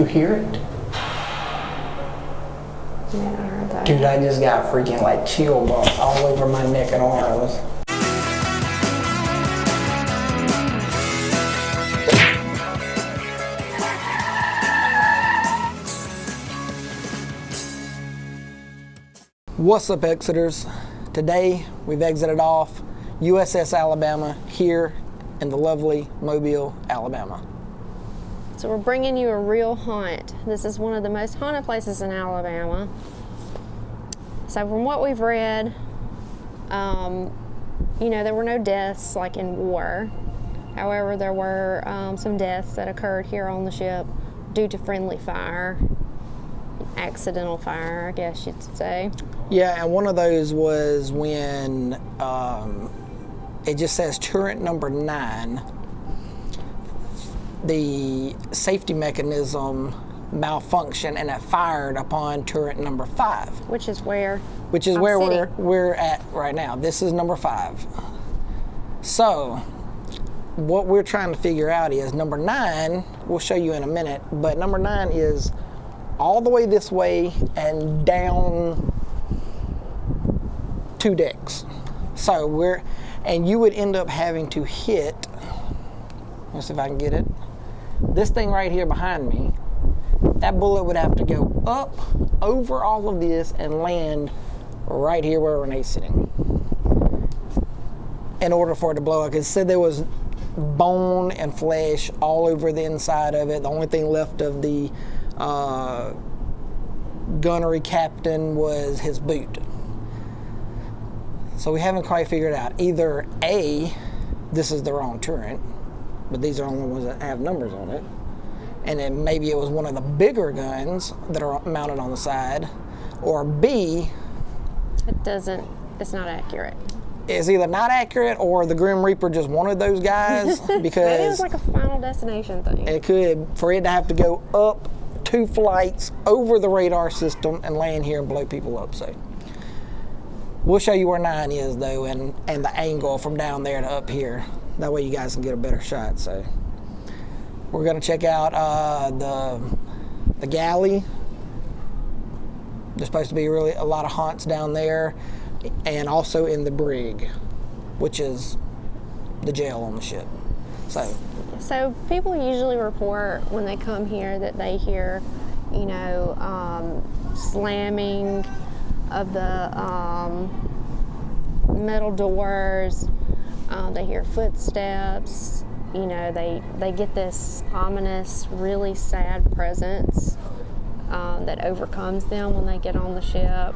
you hear it? Yeah, I heard that. Dude, I just got freaking like chill bumps all over my neck and arms. What's up, Exiters? Today we've exited off USS Alabama here in the lovely Mobile, Alabama. So we're bringing you a real haunt. This is one of the most haunted places in Alabama. So from what we've read, there were no deaths like in war. However, there were some deaths that occurred here on the ship due to friendly fire, accidental fire, I guess you'd say. Yeah, and one of those was when it just says turret number 9. The safety mechanism malfunctioned and it fired upon turret number 5. Which is where we're at right now. This is number 5. So what we're trying to figure out is number 9, we'll show you in a minute, but number 9 is all the way this way and down 2 decks. So and you would end up having to hit, let's see if I can get it, this thing right here behind me. That bullet would have to go up over all of this and land right here where Renee's sitting in order for it to blow up. It said there was bone and flesh all over the inside of it. The only thing left of the gunnery captain was his boot. So we haven't quite figured out. Either A, this is the wrong turret, but these are the only ones that have numbers on it. And then maybe it was one of the bigger guns that are mounted on the side. Or B, it's not accurate. It's either not accurate or the Grim Reaper just wanted those guys because maybe it was like a Final Destination thing. It could, for it to have to go up 2 flights over the radar system and land here and blow people up. So we'll show you where 9 is though, and the angle from down there to up here. That way you guys can get a better shot. So we're gonna check out the galley. There's supposed to be really a lot of haunts down there, and also in the brig, which is the jail on the ship. So people usually report when they come here that they hear, slamming of the metal doors. They hear footsteps. They get this ominous, really sad presence that overcomes them when they get on the ship.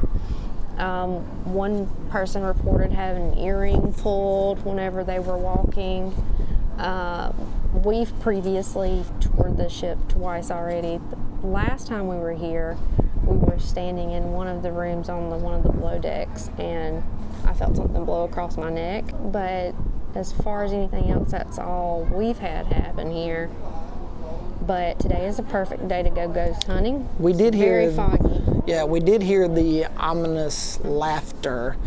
One person reported having an earring pulled whenever they were walking. We've previously toured the ship twice already. The last time we were here, we were standing in one of the rooms on one of the below decks, and I felt something blow across my neck. But as far as anything else, that's all we've had happen here. But today is a perfect day to go ghost hunting. We did hear very foggy. Yeah, we did hear the ominous laughter.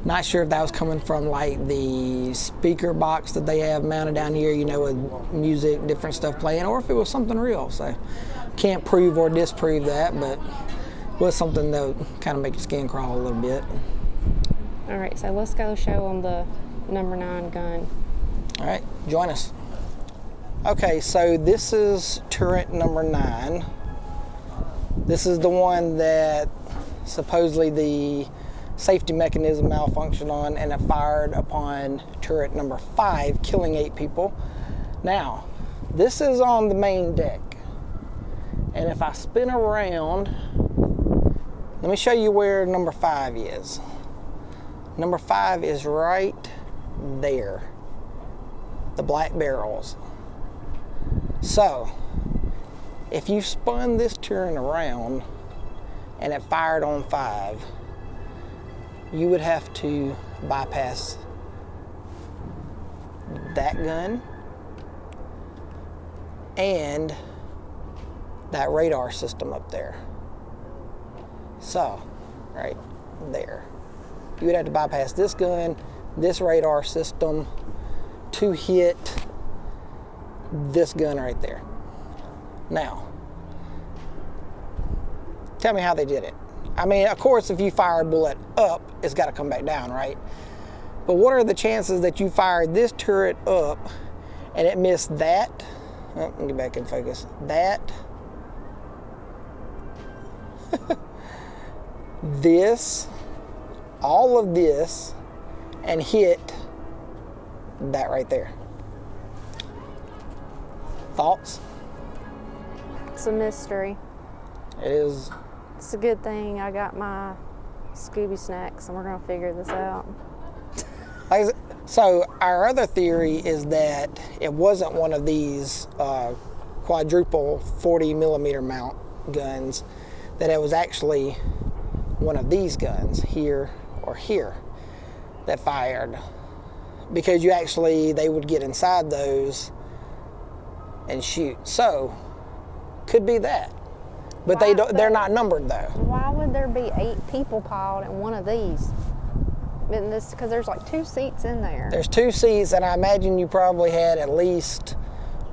Not sure if that was coming from like the speaker box that they have mounted down here, with music, different stuff playing, or if it was something real. So can't prove or disprove that, but it was something that would kind of make your skin crawl a little bit. All right, so let's go show them the number 9 gun. All right, join us. Okay, so this is turret number 9. This is the one that supposedly the safety mechanism malfunctioned on and it fired upon turret number 5, killing 8 people. Now, this is on the main deck. And if I spin around, let me show you where number 5 is. Number 5 is right there. The black barrels. So, if you spun this turret around and it fired on 5, you would have to bypass that gun and that radar system up there. So, right there. You would have to bypass this gun, this radar system to hit this gun right there. Now, Tell me how they did it. I mean, of course, if you fire a bullet up, it's got to come back down, right? But what are the chances that you fired this turret up and it missed that? Oh, let me get back in focus. That. This. All of this. And hit that right there. Thoughts? It's a mystery. It is. It's a good thing I got my Scooby snacks and we're going to figure this out. So our other theory is that it wasn't one of these quadruple 40 millimeter mount guns, that it was actually one of these guns, here or here, that fired. Because they would get inside those and shoot. So, could be that. But they're not numbered though. Why would there be 8 people piled in one of these? Because there's like 2 seats in there. There's 2 seats, and I imagine you probably had at least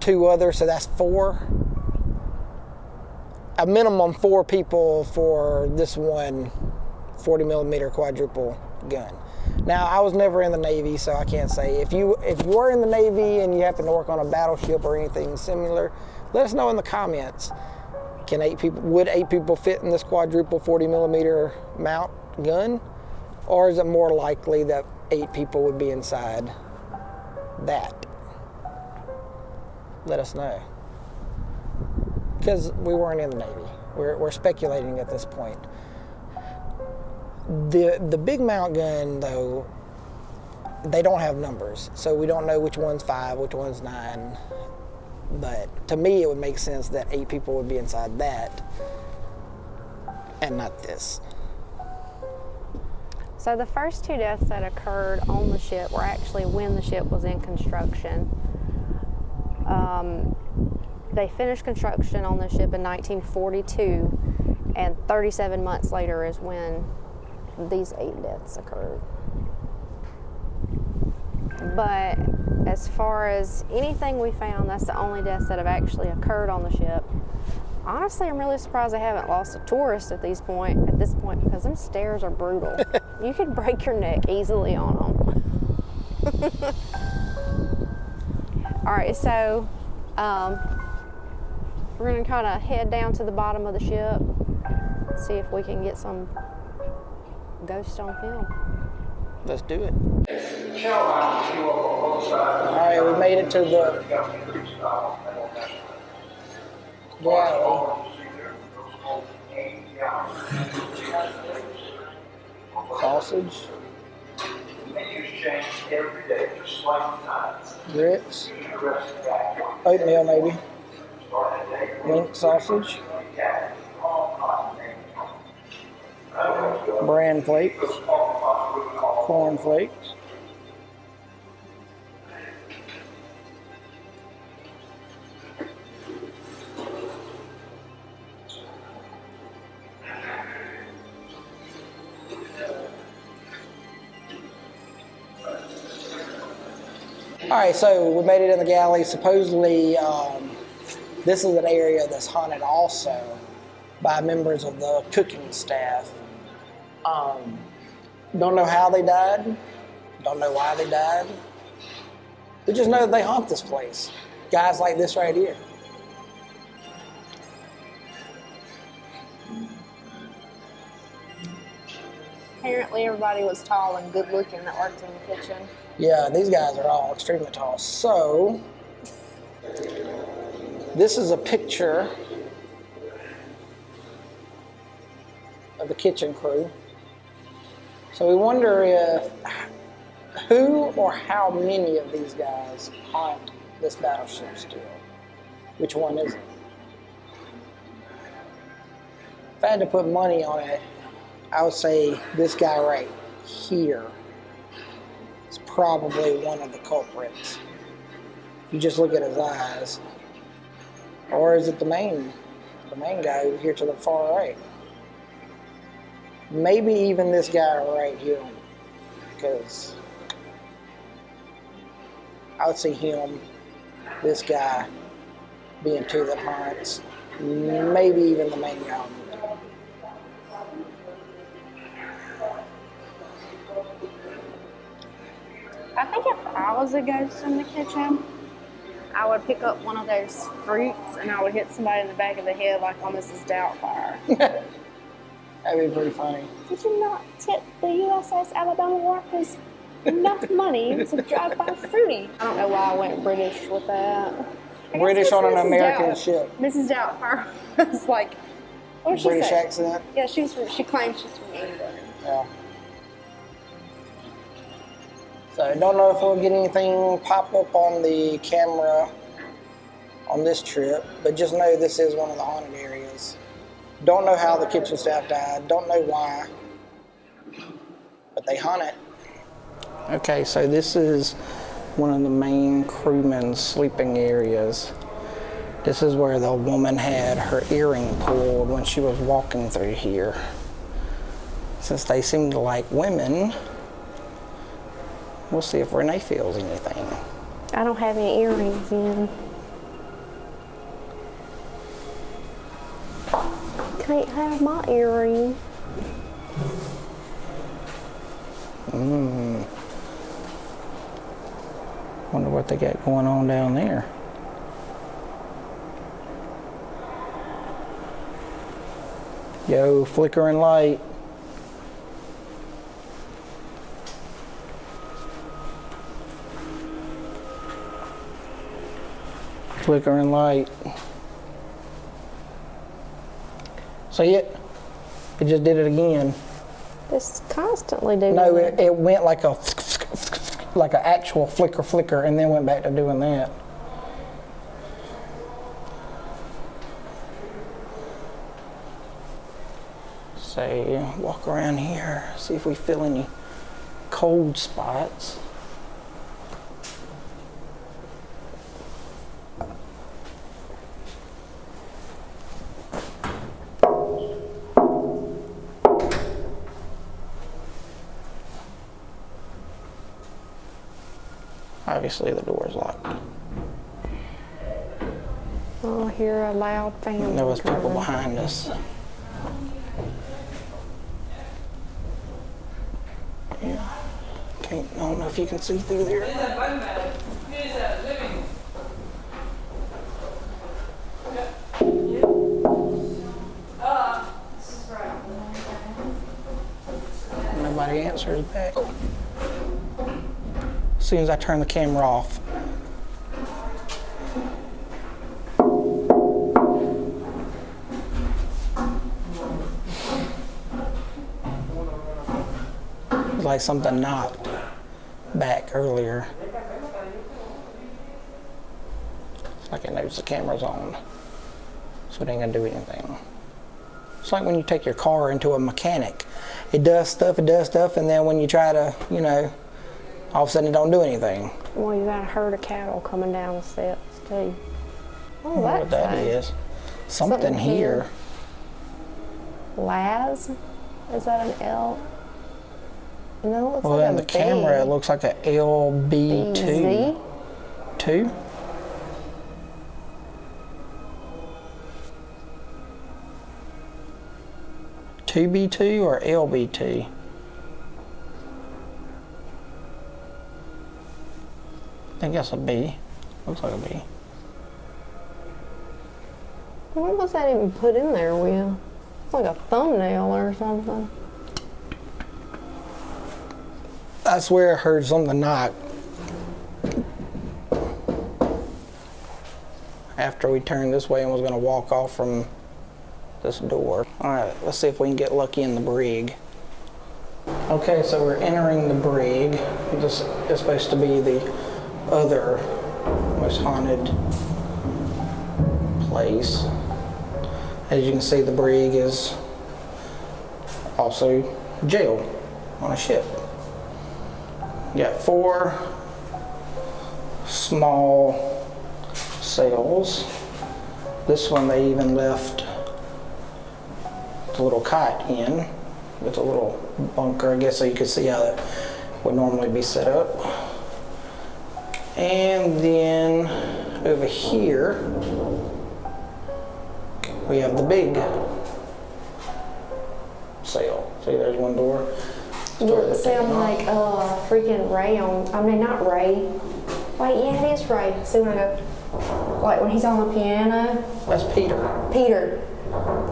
2 others, so that's 4. A minimum 4 people for this one 40 millimeter quadruple gun. Now, I was never in the Navy, so I can't say. If you were in the Navy and you happen to work on a battleship or anything similar, let us know in the comments. Would 8 people fit in this quadruple 40 millimeter mount gun? Or is it more likely that 8 people would be inside that? Let us know. Because we weren't in the Navy. We're speculating at this point. The big mount gun, though, they don't have numbers. So we don't know which one's 5, which one's 9. But to me, it would make sense that 8 people would be inside that and not this. So the first 2 deaths that occurred on the ship were actually when the ship was in construction. They finished construction on the ship in 1942, and 37 months later is when these 8 deaths occurred. But as far as anything we found, that's the only deaths that have actually occurred on the ship. Honestly, I'm really surprised they haven't lost a tourist at this point, because them stairs are brutal. You could break your neck easily on them. All right, so we're going to kind of head down to the bottom of the ship, see if we can get some ghost on film. Let's do it. All right, we made it to the galley. Sausage. Grits. Oatmeal, maybe. Link sausage. Bran flakes. Corn flakes. All right, so we made it in the galley. Supposedly, this is an area that's haunted also by members of the cooking staff. Don't know how they died. Don't know why they died. We just know that they haunt this place. Guys like this right here. Apparently everybody was tall and good looking that worked in the kitchen. Yeah, these guys are all extremely tall. So, this is a picture of the kitchen crew. So we wonder who or how many of these guys haunt this battleship still. Which one is it? If I had to put money on it, I would say this guy right here is probably one of the culprits. You just look at his eyes. Or is it the main guy over here to the far right? Maybe even this guy right here, because I would see him, this guy, being two that haunts. Maybe even the main guy. I think if I was a ghost in the kitchen, I would pick up one of those fruits and I would hit somebody in the back of the head like on Mrs. Doubtfire. That'd be pretty funny. Did you not tip the USS Alabama workers enough money to drive by fruity? I don't know why I went British with that. British on an American ship. Mrs. Doubtfire was like, what did she British say? accent. Yeah, she claims she's from England. Yeah. So I don't know if we'll get anything pop up on the camera on this trip, but just know this is one of the haunted areas. Don't know how the kitchen staff died, don't know why, but they haunt it. Okay, so this is one of the main crewmen's sleeping areas. This is where the woman had her earring pulled when she was walking through here. Since they seem to like women, we'll see if Renee feels anything. I don't have any earrings in. Can't have my earring. Wonder what they got going on down there. Yo, flickering light. Flickering light. See it? It just did it again. It's constantly doing No, that. it went like a like an actual flicker, and then went back to doing that. So walk around here, see if we feel any cold spots. Obviously the door's locked. Oh, I hear a loud family. There was people coming. behind us. Yeah. I don't know if you can see through there. Nobody answers back. As soon as I turn the camera off. It's like something knocked back earlier. It's like it knows the camera's on, so it ain't gonna do anything. It's like when you take your car into a mechanic. It does stuff, and then when you try to, all of a sudden it don't do anything. Well, you got a herd of cattle coming down the steps too. I don't know what that is. Something here. Laz? Is that an L? No, it looks Well, like in the camera it looks like a LB2. BZ? 2? B2 or LB2? I think that's a B. Looks like a B. What was that even put in there, Will? It's like a thumbnail or something. I swear I heard something knock after we turned this way and was going to walk off from this door. Alright, let's see if we can get lucky in the brig. Okay, so we're entering the brig. This is supposed to be the other most haunted place. As you can see, the brig is also jail on a ship. You got 4 small cells. This one they even left the little cot in with a little bunker, I guess, so you could see how that would normally be set up. And then over here we have the big cell. See, there's one door. You sound like freaking Ray on. I mean, not Ray. Wait, yeah, it is Ray. See when I go, like when he's on the piano. That's Peter. Peter.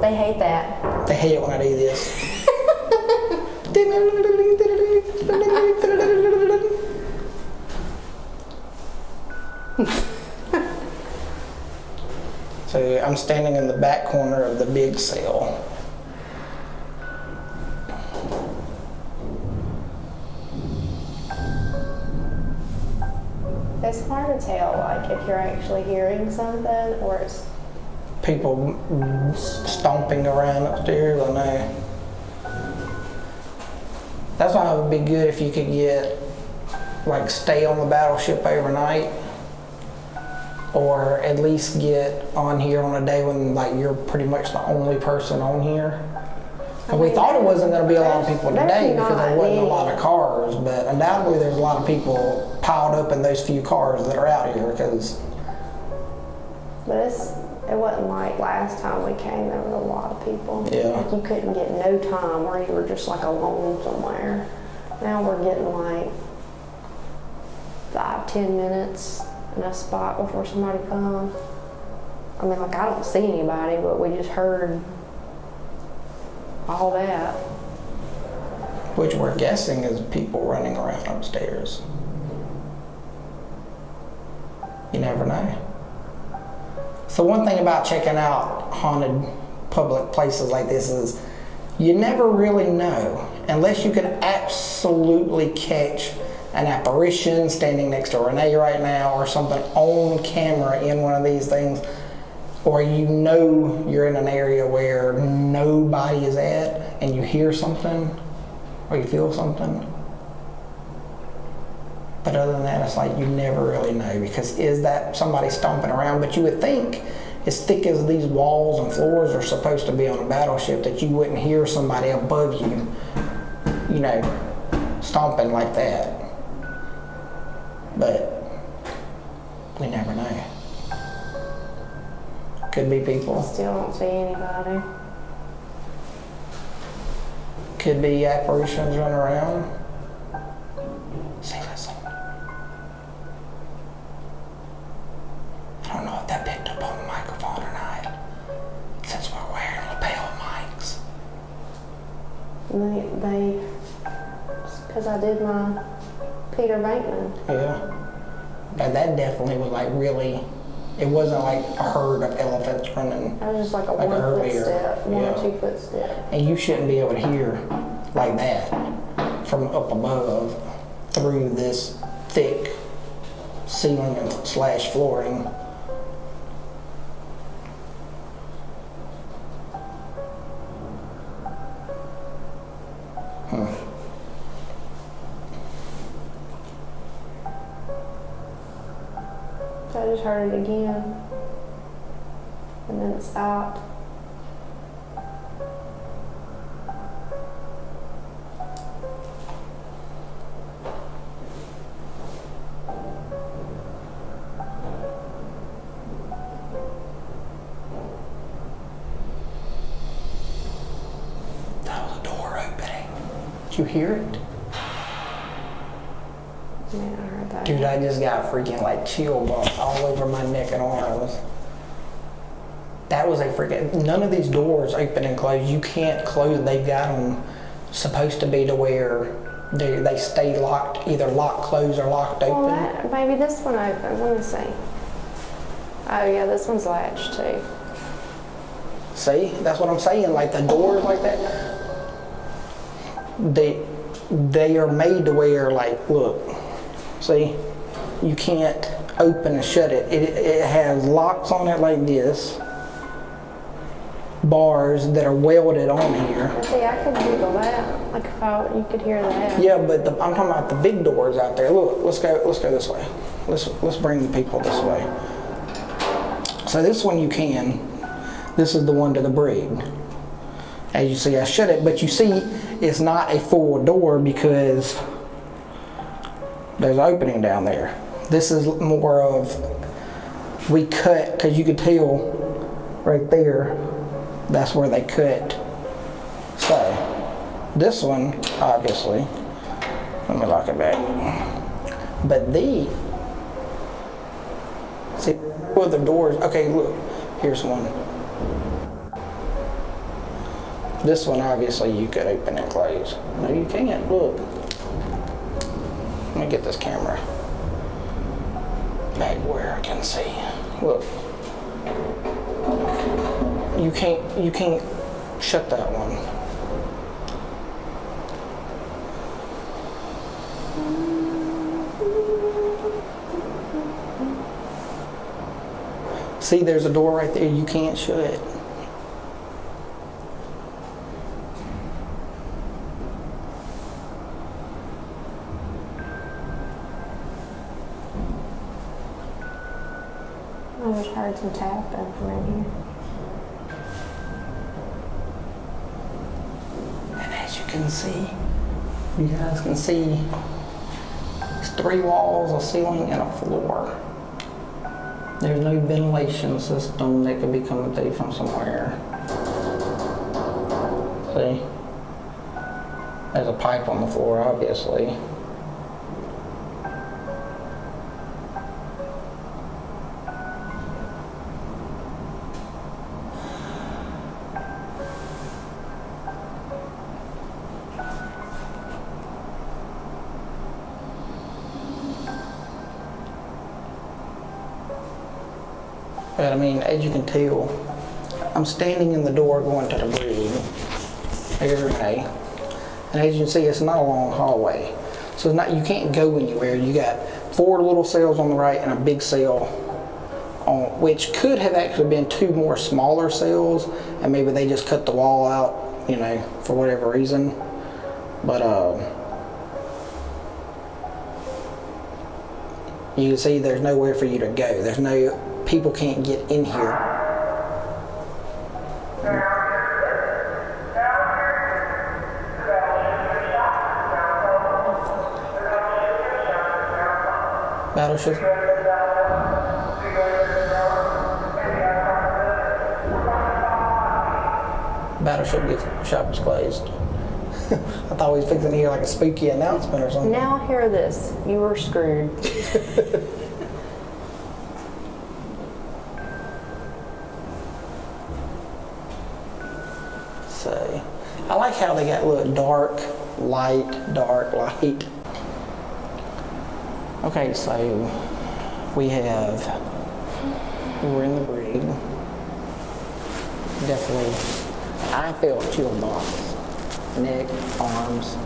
They hate that. They hate it when I do this. So I'm standing in the back corner of the big cell. It's hard to tell, like, if you're actually hearing something or it's people stomping around upstairs. I know. That's why it would be good if you could get, like, stay on the battleship overnight, or at least get on here on a day when, like, you're pretty much the only person on here. And we thought it wasn't going to be a lot of people today because there wasn't a lot of cars, but undoubtedly there's a lot of people piled up in those few cars that are out here because. But it wasn't like last time we came, there were a lot of people. Yeah. Like you couldn't get no time where you were just like alone somewhere. Now we're getting like 5-10 minutes in a spot before somebody comes. I mean, like I don't see anybody, but we just heard all that. Which we're guessing is people running around upstairs. You never know. So one thing about checking out haunted public places like this is you never really know unless you can absolutely catch an apparition standing next to Renee right now or something on camera in one of these things, or you know you're in an area where nobody is at and you hear something or you feel something. But other than that, it's like you never really know because is that somebody stomping around? But you would think as thick as these walls and floors are supposed to be on a battleship that you wouldn't hear somebody above you, you know, stomping like that. But we never know. Could be people. Still don't see anybody. Could be apparitions running around. See, listen. I don't know if that picked up on the microphone or not, since we're wearing lapel mics. They, because I did my Peter Bankman. Yeah. But that definitely was like really, it wasn't like a herd of elephants running. That was just like a like 1 earlier. footstep, 1 Yeah. or 2 footstep. And you shouldn't be able to hear like that from up above through this thick ceiling and slash flooring. So I just heard it again. And then it stopped. That was a door opening. Did you hear it? Man, I heard that. Dude, I just got freaking like chill bumps all over my neck and arms. That was a freaking, none of these doors open and close. You can't close, they've got them supposed to be to where they stay locked, either locked closed or locked open. Well, maybe this one open. Let me see. Oh yeah, this one's latched too. See, that's what I'm saying, like the doors like that, they are made to where, like, look, see, you can't open and shut it. It has locks on it like this, bars that are welded on here. And see, I could Google that. Like if you could hear that. Yeah, but I'm talking about the big doors out there. Look, let's go this way. Let's bring the people this way. So this one you can. This is the one to the brig. As you see, I shut it, but you see it's not a full door because there's an opening down there. This is more of, we cut, because you could tell right there, that's where they cut. So, this one, obviously, Let me lock it back. But see, other doors. Okay, look, here's one. This one, obviously, you could open and close. No, you can't. Look. Let me get this camera back where I can see. Look. You can't shut that one. See, there's a door right there you can't shut. I just heard some tapping from in here. And as you can see, you guys can see, it's 3 walls, a ceiling, and a floor. There's no ventilation system that could be coming through from somewhere. See? There's a pipe on the floor, obviously. But I mean, as you can tell, I'm standing in the door going to the bridge. There's A. And as you can see, it's not a long hallway. So it's not, you can't go anywhere. You got 4 little cells on the right and a big cell on, which could have actually been 2 more smaller cells, and maybe they just cut the wall out, you know, for whatever reason. But you can see there's nowhere for you to go. There's no, people can't get in here. Battleship. Battleship gift shop is closed. I thought we was fixing to hear like a spooky announcement or something. Now hear this. You were screwed. So, I like how they got a little dark, light, dark, light. Okay, so we're in the brig. Definitely, I felt chill bumps, neck, arms.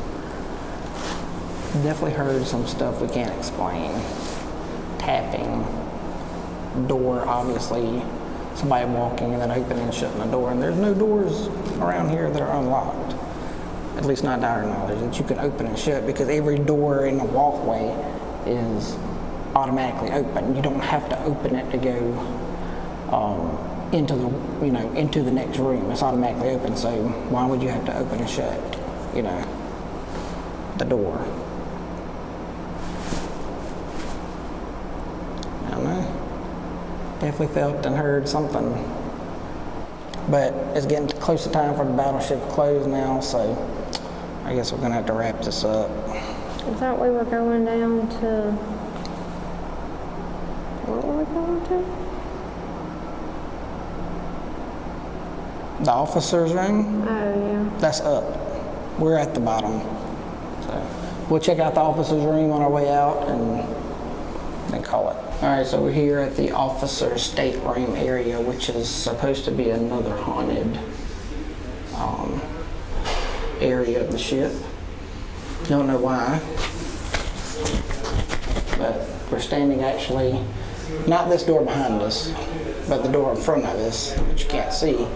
Definitely heard some stuff we can't explain. Tapping, door, obviously, somebody walking and then opening and shutting the door. And there's no doors around here that are unlocked. At least not to our knowledge, that you can open and shut, because every door in the walkway is automatically open. You don't have to open it to go into the, you know, into the next room. It's automatically open. So why would you have to open and shut, you know, the door? I don't know. Definitely felt and heard something. But it's getting close to time for the battleship to close now, so I guess we're gonna have to wrap this up. I thought we were going down to... What were we going to? The officer's room? Oh, yeah. That's up. We're at the bottom. So we'll check out the officer's room on our way out and then call it. All right, so we're here at the officer's stateroom area, which is supposed to be another haunted area of the ship. Don't know why, but we're standing actually, not this door behind us, but the door in front of us, which you can't see,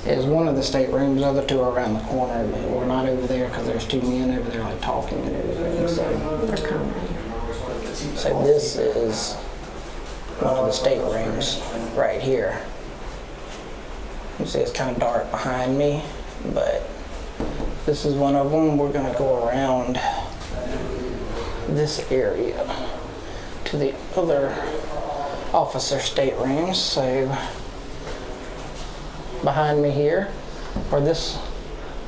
is one of the staterooms. The other 2 are around the corner, but we're not over there because there's 2 men over there like talking and everything. So They're coming. So this is one of the staterooms right here. You see it's kind of dark behind me, but this is one of them. We're gonna go around this area to the other officer staterooms. So behind me here, where this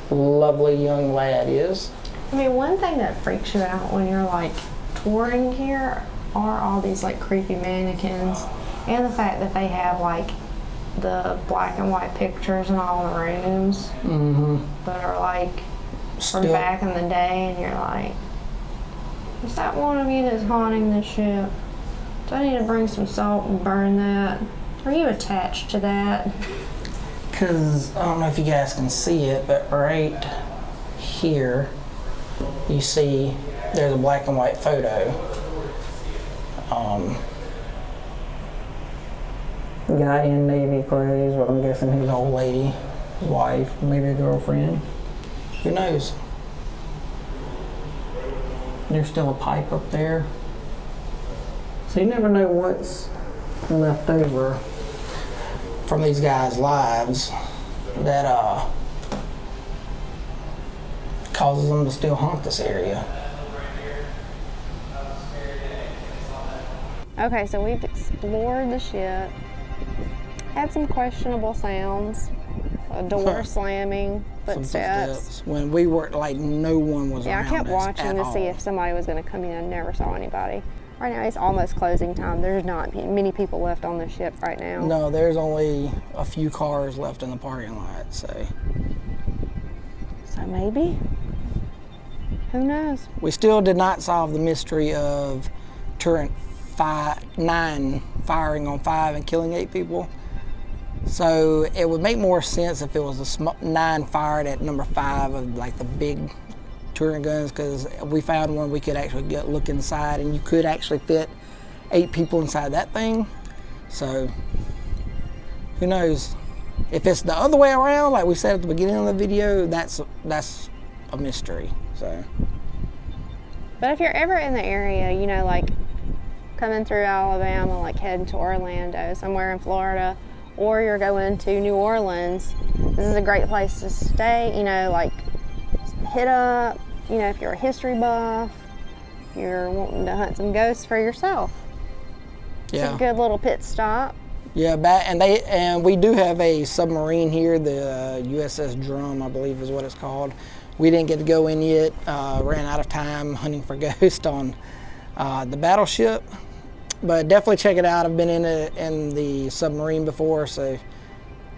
lovely young lad is, I mean, one thing that freaks you out when you're like touring here are all these like creepy mannequins, and the fact that they have like the black and white pictures in all the rooms that are like from back in the day, and you're like, is that one of you that's haunting this ship? Do I need to bring some salt and burn that? Are you attached to that? Because I don't know if you guys can see it, but right here you see there's a black and white photo. Guy in navy clothes, but I'm guessing his old lady, wife, maybe a girlfriend. Who knows? There's still a pipe up there. So you never know what's left over from these guys' lives that causes them to still haunt this area. Okay, so we've explored the ship. Had some questionable sounds, a door slamming, footsteps. When we were like, no one was around us. Yeah, I kept watching to see if somebody was going to come in. Never saw anybody. Right now it's almost closing time. There's not many people left on the ship right now. No, there's only a few cars left in the parking lot. So maybe. Who knows? We still did not solve the mystery of turret 9 firing on 5 and killing 8 people. So it would make more sense if it was a 9 fired at number 5 of like the big turret guns, because we found one we could actually look inside, and you could actually fit 8 people inside that thing. So who knows? If it's the other way around, like we said at the beginning of the video, that's a mystery. So. But if you're ever in the area, you know, like coming through Alabama, like heading to Orlando, somewhere in Florida, or you're going to New Orleans, this is a great place to stay. You know, like hit up, you know, if you're a history buff, if you're wanting to hunt some ghosts for yourself. Yeah. It's a good little pit stop. Yeah, and we do have a submarine here, the USS Drum, I believe is what it's called. We didn't get to go in yet. Ran out of time hunting for ghosts on the battleship, but definitely check it out. I've been in the submarine before, so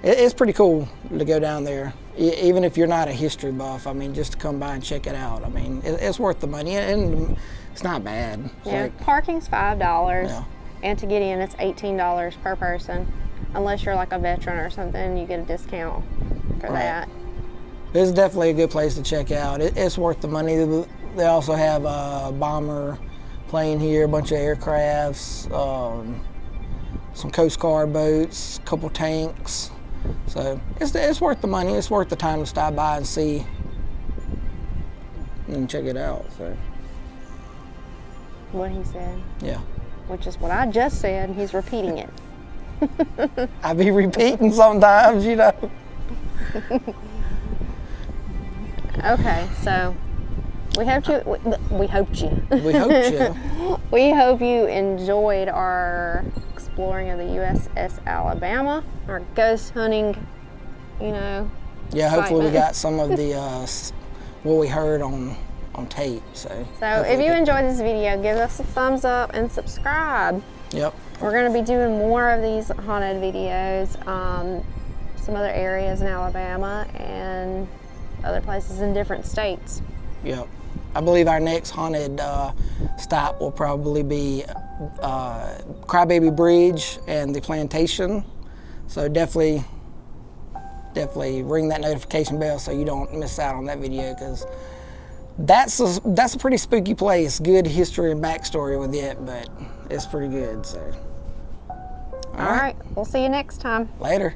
it's pretty cool to go down there. Even if you're not a history buff, I mean, just to come by and check it out. I mean, it's worth the money, and it's not bad. It's parking's $5, and to get in, it's $18 per person. Unless you're like a veteran or something, you get a discount for that. It's definitely a good place to check out. It's worth the money. They also have a bomber plane here, a bunch of aircrafts, some Coast Guard boats, a couple tanks. So it's worth the money. It's worth the time to stop by and see and check it out. So. What he said. Yeah. Which is what I just said. He's repeating it. I be repeating sometimes, you know. Okay, so we hope you enjoyed our exploring of the USS Alabama, our ghost hunting, you know. Yeah, hopefully we got some of the what we heard on tape. So if you enjoyed this video, give us a thumbs up and subscribe. Yep. We're going to be doing more of these haunted videos, some other areas in Alabama and other places in different states. Yep. I believe our next haunted stop will probably be Crybaby Bridge and the Plantation. So definitely ring that notification bell so you don't miss out on that video, because that's a pretty spooky place. Good history and backstory with it, but it's pretty good. So. All right. We'll see you next time. Later.